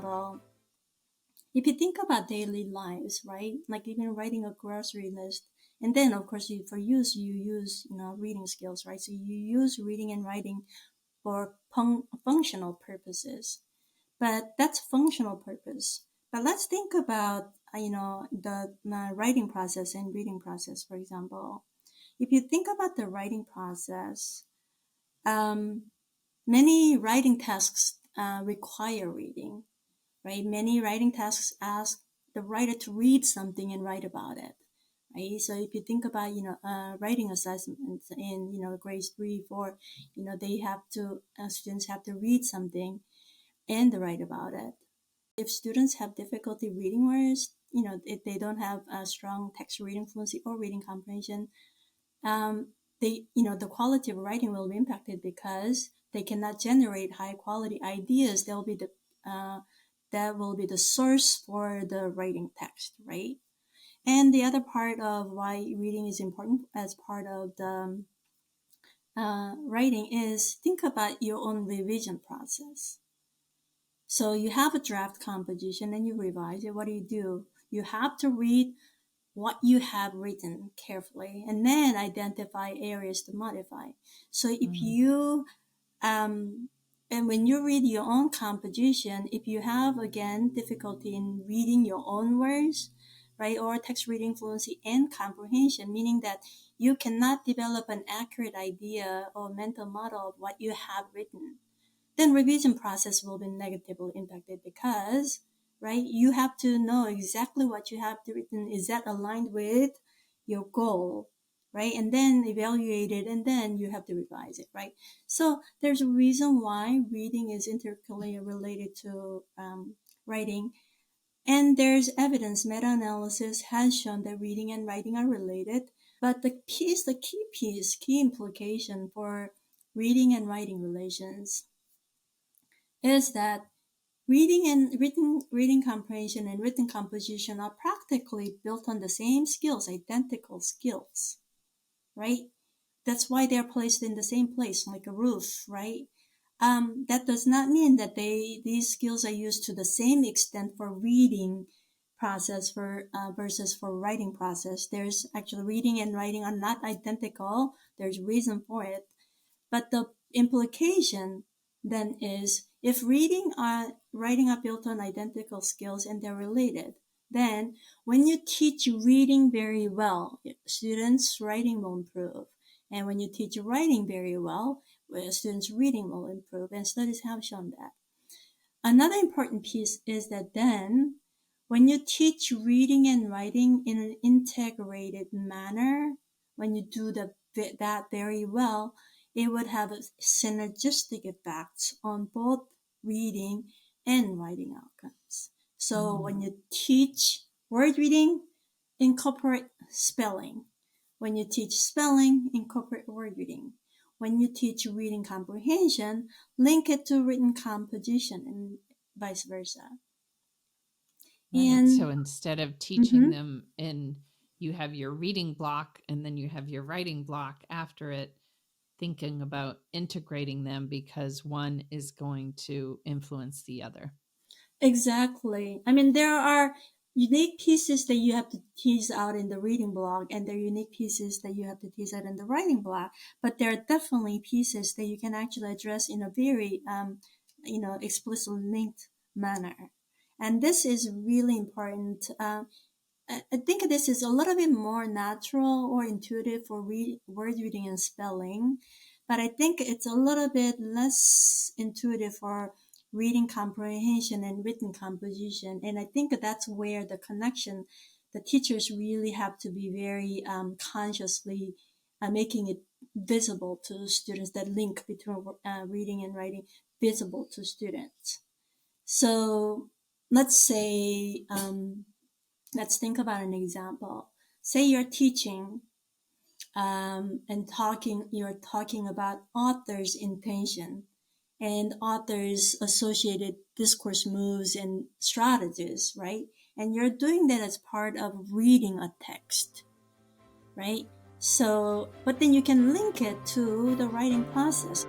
example, if you think about daily lives, right? Like even writing a grocery list, and then of course you use reading skills, right? So you use reading and writing for functional purposes, but that's functional purpose. But let's think about the writing process and reading process, for example. If you think about the writing process, um, many writing tasks require reading, right? Many writing tasks ask the writer to read something and write about it, right? So if you think about, writing assessments in, grades 3, 4, they have to, students have to read something and write about it. If students have difficulty reading words, if they don't have a strong text reading fluency or reading comprehension, the quality of writing will be impacted because they cannot generate high quality ideas. That will be the source for the writing text, right? And the other part of why reading is important as part of the writing is think about your own revision process. So you have a draft composition and you revise it. What do? You have to read what you have written carefully and then identify areas to modify. So if you and when you read your own composition, if you have again difficulty in reading your own words, right, or text reading fluency and comprehension, meaning that you cannot develop an accurate idea or mental model of what you have written, then revision process will be negatively impacted because, right, you have to know exactly what you have written. Is that aligned with your goal, right? And then evaluate it, and then you have to revise it, right? So there's a reason why reading is intricately related to writing. And there's evidence, meta-analysis has shown that reading and writing are related. But the key implication for reading and writing relations is that reading comprehension and written composition are practically built on the same skills, identical skills, right? That's why they're placed in the same place, like a roof, right? That does not mean that these skills are used to the same extent for reading process versus for writing process. There's actually reading and writing are not identical. There's reason for it, but the implication then is if reading and writing are built on identical skills and they're related, then when you teach reading very well, students' writing will improve. And when you teach writing very well, students' reading will improve. And studies have shown that. Another important piece is that then when you teach reading and writing in an integrated manner, when you do that very well, it would have a synergistic effects on both reading and writing outcomes. So when you teach word reading, incorporate spelling. When you teach spelling, incorporate word reading. When you teach reading comprehension, link it to written composition and vice versa. Right. And so instead of teaching them you have your reading block and then you have your writing block after it, thinking about integrating them because one is going to influence the other. Exactly. I mean, there are unique pieces that you have to tease out in the reading block, and there are unique pieces that you have to tease out in the writing block. But there are definitely pieces that you can actually address in a very, explicitly linked manner. And this is really important. I think this is a little bit more natural or intuitive for word reading and spelling, but I think it's a little bit less intuitive for reading comprehension and written composition. And I think that's where the connection, the teachers really have to be very consciously making it visible to students, that link between reading and writing visible to students. So let's say, let's think about an example. Say you're teaching and you're talking about author's intention and author's associated discourse moves and strategies, right? And you're doing that as part of reading a text, right? So, but then you can link it to the writing process.